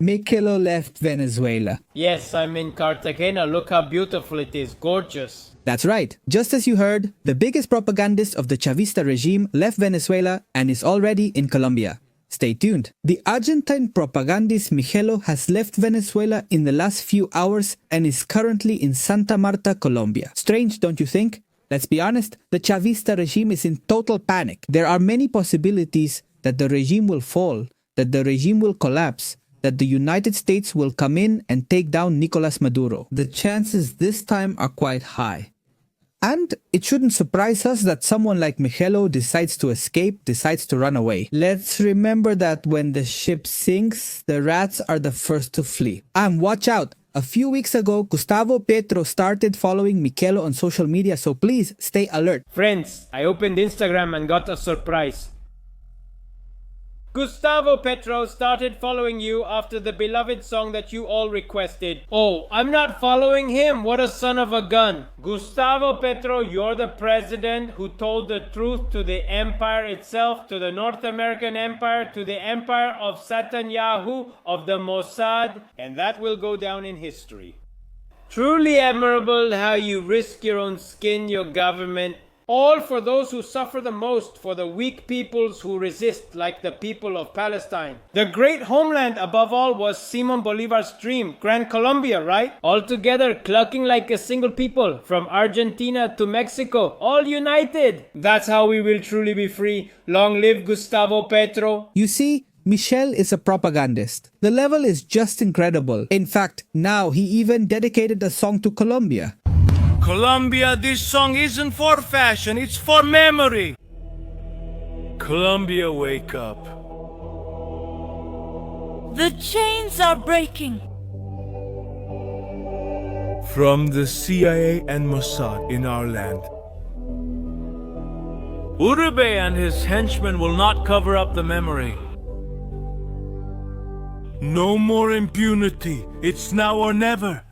Michelo left Venezuela. Yes, I'm in Cartagena. Look how beautiful it is. Gorgeous. That's right. Just as you heard, the biggest propagandist of the Chavista regime left Venezuela and is already in Colombia. Stay tuned. The Argentine propagandist Michelo has left Venezuela in the last few hours and is currently in Santa Marta, Colombia. Strange, don't you think? Let's be honest, the Chavista regime is in total panic. There are many possibilities that the regime will fall, that the regime will collapse, that the United States will come in and take down Nicolás Maduro. The chances this time are quite high. And it shouldn't surprise us that someone like Michelo decides to escape, decides to run away. Let's remember that when the ship sinks, the rats are the first to flee. And watch out! A few weeks ago, Gustavo Petro started following Michelo on social media, so please stay alert. Friends, I opened Instagram and got a surprise. Gustavo Petro started following you after the beloved song that you all requested. Oh, I'm not following him. What a son of a gun. Gustavo Petro, you're the president who told the truth to the empire itself, to the North American empire, to the empire of Netanyahu, of the Mossad, and that will go down in history. Truly admirable how you risk your own skin, your government, all for those who suffer the most, for the weak peoples who resist, like the people of Palestine. The great homeland above all was Simon Bolivar's dream, Gran Colombia, right? All together, clucking like a single people, from Argentina to Mexico, all united. That's how we will truly be free. Long live Gustavo Petro. You see, Michel is a propagandist. The level is just incredible. In fact, now he even dedicated a song to Colombia. Colombia, this song isn't for fashion, it's for memory. Colombia, wake up. The chains are breaking. From the CIA and Mossad in our land. Uribe and his henchmen will not cover up the memory. No more impunity. It's now or never.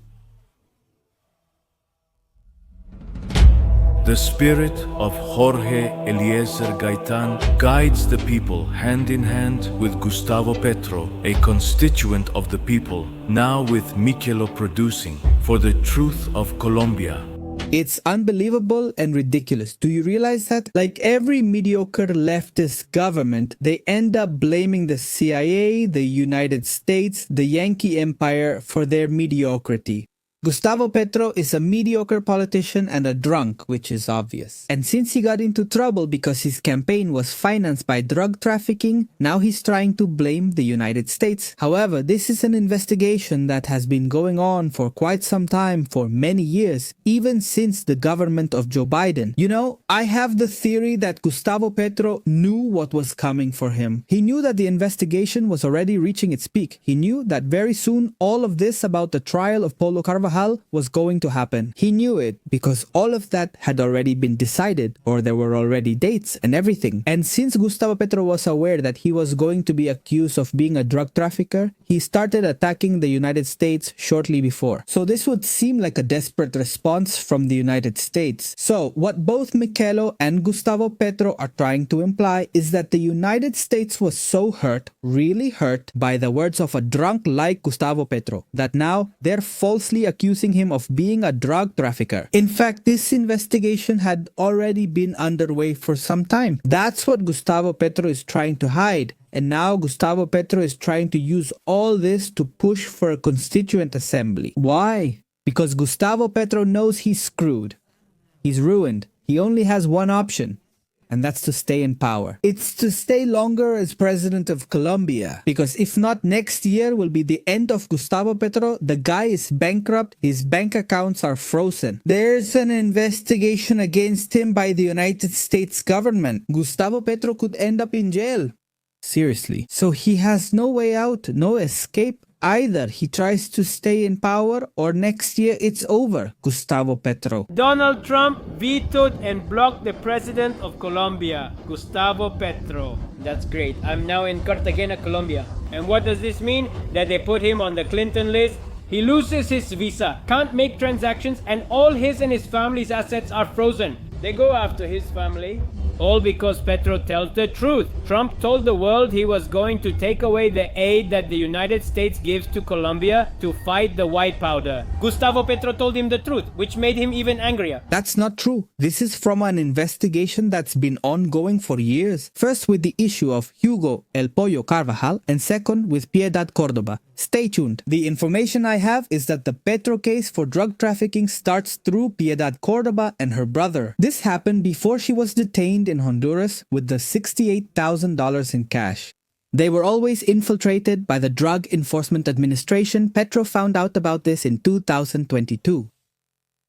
The spirit of Jorge Eliezer Gaitan guides the people hand in hand with Gustavo Petro, a constituent of the people, now with Michelo producing for the truth of Colombia. It's unbelievable and ridiculous. Do you realize that? Like every mediocre leftist government, they end up blaming the CIA, the United States, the Yankee Empire for their mediocrity. Gustavo Petro is a mediocre politician and a drunk, which is obvious. And since he got into trouble because his campaign was financed by drug trafficking, now he's trying to blame the United States. However, this is an investigation that has been going on for quite some time, for many years, even since the government of Joe Biden. You know, I have the theory that Gustavo Petro knew what was coming for him. He knew that the investigation was already reaching its peak. He knew that very soon all of this about the trial of Polo Carvajal was going to happen. He knew it because all of that had already been decided, or there were already dates and everything. And since Gustavo Petro was aware that he was going to be accused of being a drug trafficker, he started attacking the United States shortly before. So this would seem like a desperate response from the United States. So what both Michelo and Gustavo Petro are trying to imply is that the United States was so hurt, really hurt, by the words of a drunk like Gustavo Petro, that now they're falsely accusing him of being a drug trafficker. In fact, this investigation had already been underway for some time. That's what Gustavo Petro is trying to hide. And now Gustavo Petro is trying to use all this to push for a constituent assembly. Why? Because Gustavo Petro knows he's screwed. He's ruined. He only has one option. And that's to stay in power. It's to stay longer as president of Colombia. Because if not, next year will be the end of Gustavo Petro. The guy is bankrupt. His bank accounts are frozen. There's an investigation against him by the United States government. Gustavo Petro could end up in jail. Seriously. So he has no way out, no escape. Either he tries to stay in power or next year it's over, Gustavo Petro. Donald Trump vetoed and blocked the president of Colombia, Gustavo Petro. That's great. I'm now in Cartagena, Colombia. And what does this mean? That they put him on the Clinton list. He loses his visa, can't make transactions, and all his and his family's assets are frozen. They go after his family. All because Petro tells the truth. Trump told the world he was going to take away the aid that the United States gives to Colombia to fight the white powder. Gustavo Petro told him the truth, which made him even angrier. That's not true. This is from an investigation that's been ongoing for years. First with the issue of Hugo El Pollo Carvajal, and second with Piedad Córdoba. Stay tuned. The information I have is that the Petro case for drug trafficking starts through Piedad Córdoba and her brother. This happened before she was detained in Honduras with the $68,000 in cash. They were always infiltrated by the Drug Enforcement Administration. Petro found out about this in 2022.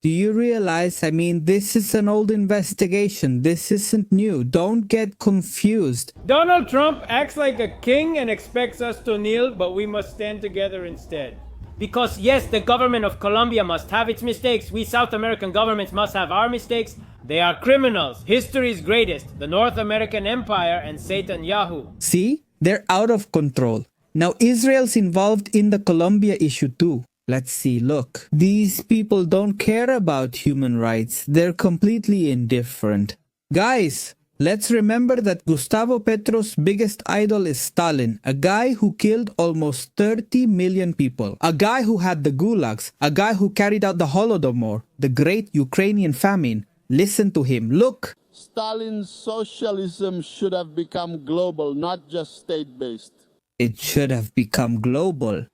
Do you realize, this is an old investigation. This isn't new. Don't get confused. Donald Trump acts like a king and expects us to kneel, but we must stand together instead. Because yes, the government of Colombia must have its mistakes. We South American governments must have our mistakes. They are criminals. History's greatest, the North American Empire and Satan Yahoo. See? They're out of control. Now Israel's involved in the Colombia issue too. Let's see, look. These people don't care about human rights. They're completely indifferent. Guys, let's remember that Gustavo Petro's biggest idol is Stalin, a guy who killed almost 30 million people, a guy who had the gulags, a guy who carried out the Holodomor, the great Ukrainian famine. Listen to him, look. Stalin's socialism should have become global, not just state-based. It should have become global.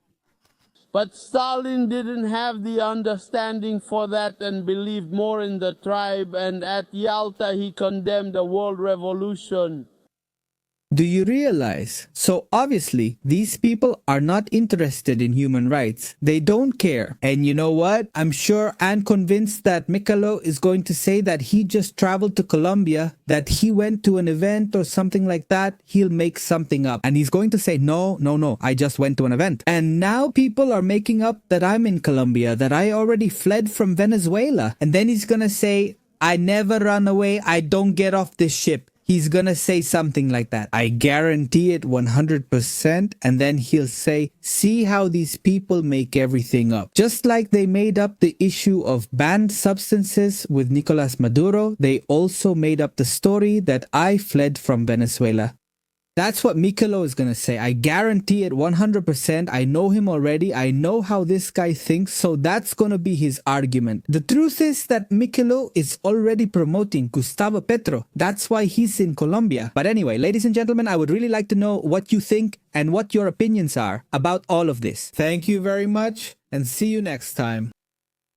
But Stalin didn't have the understanding for that and believed more in the tribe, and at Yalta he condemned a world revolution. Do you realize? So obviously, these people are not interested in human rights. They don't care. And you know what? I'm sure and convinced that Michelo is going to say that he just traveled to Colombia, that he went to an event or something like that. He'll make something up. And he's going to say, no, I just went to an event. And now people are making up that I'm in Colombia, that I already fled from Venezuela. And then he's going to say, I never run away. I don't get off this ship. He's gonna say something like that. I guarantee it 100%. And then he'll say, see how these people make everything up. Just like they made up the issue of banned substances with Nicolás Maduro, they also made up the story that I fled from Venezuela. That's what Michelo is going to say. I guarantee it 100%. I know him already. I know how this guy thinks. So that's going to be his argument. The truth is that Michelo is already promoting Gustavo Petro. That's why he's in Colombia. But anyway, ladies and gentlemen, I would really like to know what you think and what your opinions are about all of this. Thank you very much and see you next time.